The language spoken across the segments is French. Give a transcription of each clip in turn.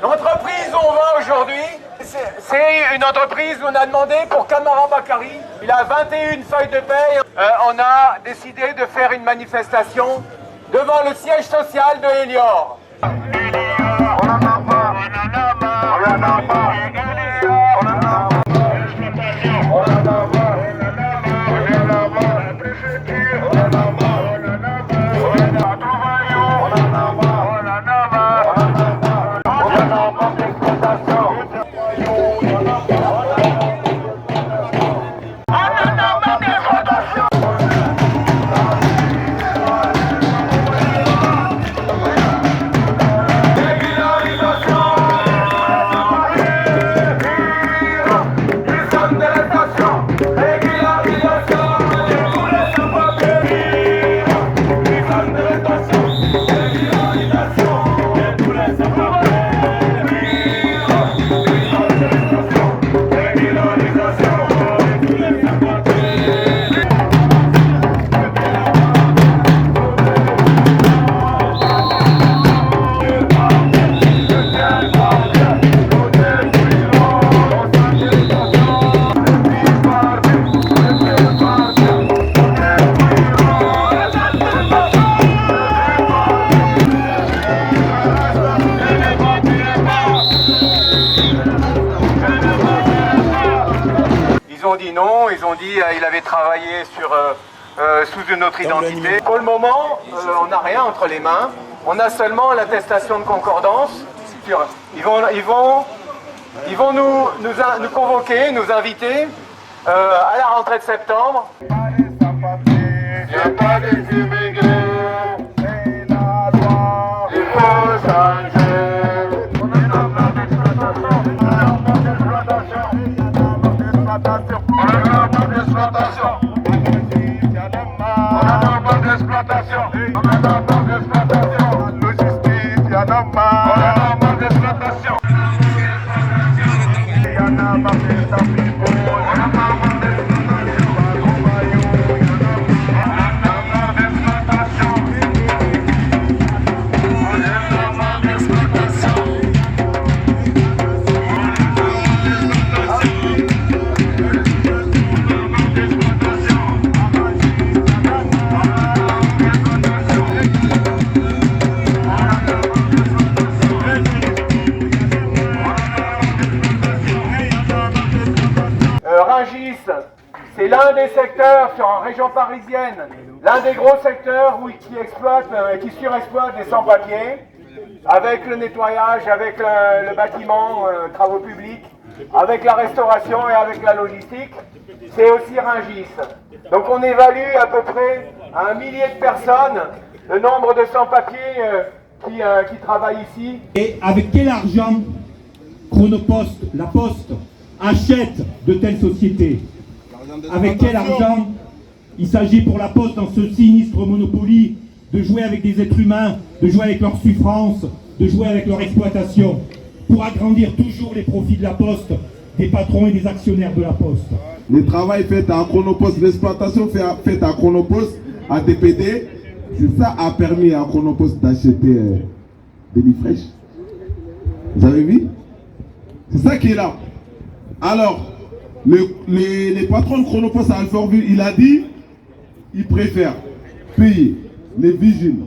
L'entreprise où on va aujourd'hui, c'est une entreprise où on a demandé pour Camara Bakari. Il a 21 feuilles de paie. On a décidé de faire une manifestation devant le siège social de Elior. Ils ont dit non, ils ont dit il avait travaillé sous une autre identité. Pour le moment, on n'a rien entre les mains. On a seulement l'attestation de concordance. Ils vont nous convoquer, nous inviter à la rentrée de septembre. Il n'y a pas des immigrés, c'est la loi, il faut changer. Rungis, c'est l'un des secteurs en région parisienne, l'un des gros secteurs qui surexploite les sans-papiers, avec le nettoyage, avec le bâtiment, travaux publics, avec la restauration et avec la logistique. C'est aussi Rungis. Donc on évalue à peu près à 1 millier de personnes le nombre de sans-papiers qui travaillent ici. Et avec quel argent Chronopost, la Poste, achète de telles sociétés? Avec quel argent il s'agit pour la Poste dans ce sinistre Monopoly de jouer avec des êtres humains, de jouer avec leur souffrance, de jouer avec leur exploitation, pour agrandir toujours les profits de la Poste, des patrons et des actionnaires de la Poste? Le travail fait à Chronopost, l'exploitation faite à Chronopost, à DPD, ça a permis à Chronopost d'acheter des lits fraîches. Vous avez vu? C'est ça qui est là. Alors, les patrons de Chronopost à Alfortville, il a dit, il préfère payer les vigiles,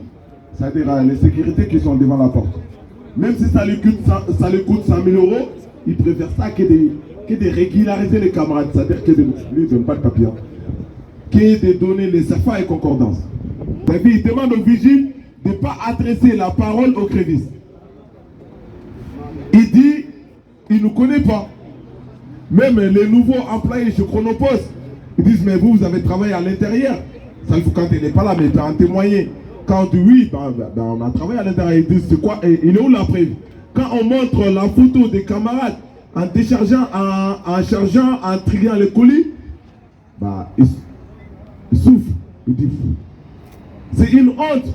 c'est-à-dire les sécurités qui sont devant la porte. Même si ça lui coûte 100 000 euros, il préfère ça que de régulariser les camarades, c'est-à-dire que lui, il ne donne pas de papier, que de donner les CFA et concordances. Il demande aux vigiles de ne pas adresser la parole aux grévistes. Il dit, il ne nous connaît pas. Même les nouveaux employés chez Chronopost, ils disent, mais vous avez travaillé à l'intérieur. Ça, il faut quand il n'est pas là, mais en témoigner. Quand on dit oui, on a travaillé à l'intérieur, ils disent, c'est quoi? Et il est où la preuve? Quand on montre la photo des camarades en déchargeant, en chargeant, en triant les colis, ils souffrent. Ils disent, c'est une honte.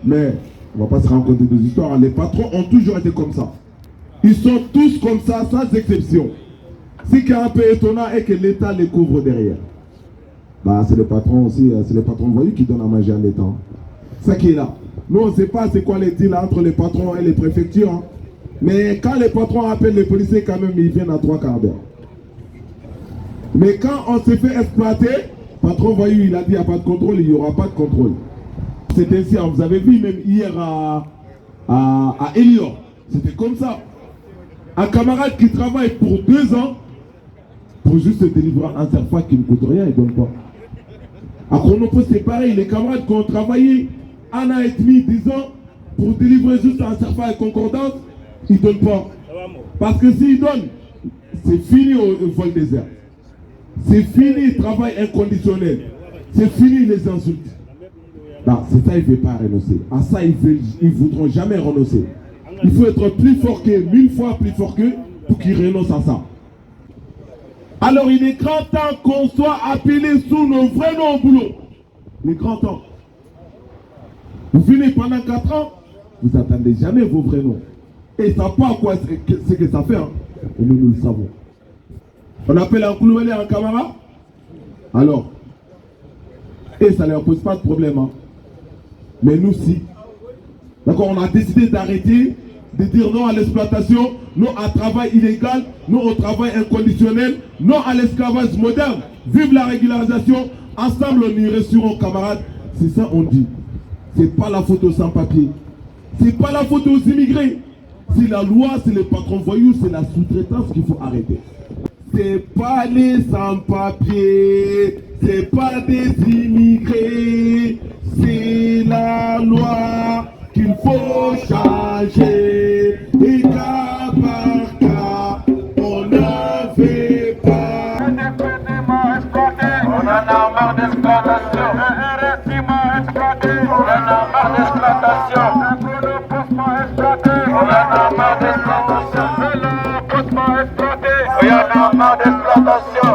Mais on ne va pas se raconter des histoires. Les patrons ont toujours été comme ça. Ils sont tous comme ça, sans exception. Ce qui est un peu étonnant est que l'État les couvre derrière. C'est les patrons aussi, c'est les patrons voyous qui donnent à manger à l'État. Ça qui est là. Nous, on ne sait pas c'est quoi les deals entre les patrons et les préfectures. Mais quand les patrons appellent les policiers, quand même, ils viennent à 3 quarts d'heure. Mais quand on s'est fait exploiter, patron voyou, il a dit il n'y a pas de contrôle, il n'y aura pas de contrôle. C'est ainsi, vous avez vu même hier à Elior, c'était comme ça. Un camarade qui travaille pour 2 ans, pour juste délivrer un serfa qui ne coûte rien, il ne donne pas. À Chronopost, c'est pareil, les camarades qui ont travaillé 1 an et demi, 10 ans, pour délivrer juste un serfa et concordance, ils ne donnent pas. Parce que s'ils donnent, c'est fini au vol désert. C'est fini le travail inconditionnel. C'est fini les insultes. Non, c'est ça, il ne veut pas renoncer. À ça, ils ne voudront jamais renoncer. Il faut être plus fort qu'eux, 1000 fois plus fort qu'eux, pour qu'ils renoncent à ça. Alors, il est grand temps qu'on soit appelés sous nos vrais noms au boulot. Il est grand temps. Vous venez pendant 4 ans, vous n'attendez jamais vos vrais noms. Et ça pas quoi ce que ça fait. Hein. Et nous le savons. On appelle un Koulouélé un camarade. Alors, et ça ne leur pose pas de problème. Hein. Mais nous, si. D'accord, on a décidé d'arrêter, de dire non à l'exploitation, non à travail illégal, non au travail inconditionnel, non à l'esclavage moderne. Vive la régularisation. Ensemble, on y resterons, camarades. C'est ça on dit. C'est pas la faute aux sans-papiers. C'est pas la faute aux immigrés. C'est la loi, c'est les patrons voyous, c'est la sous-traitance qu'il faut arrêter. C'est pas les sans-papiers, c'est pas des immigrés, c'est la loi qu'il faut changer. Et cas par cas, on ne fait pas. On en a marre d'exploitation. Le RSI m'a exploité. On en a marre d'exploitation. Le Chronopost m'a exploité. On en a marre d'exploitation. Le Post m'a exploité. On en a marre d'exploitation.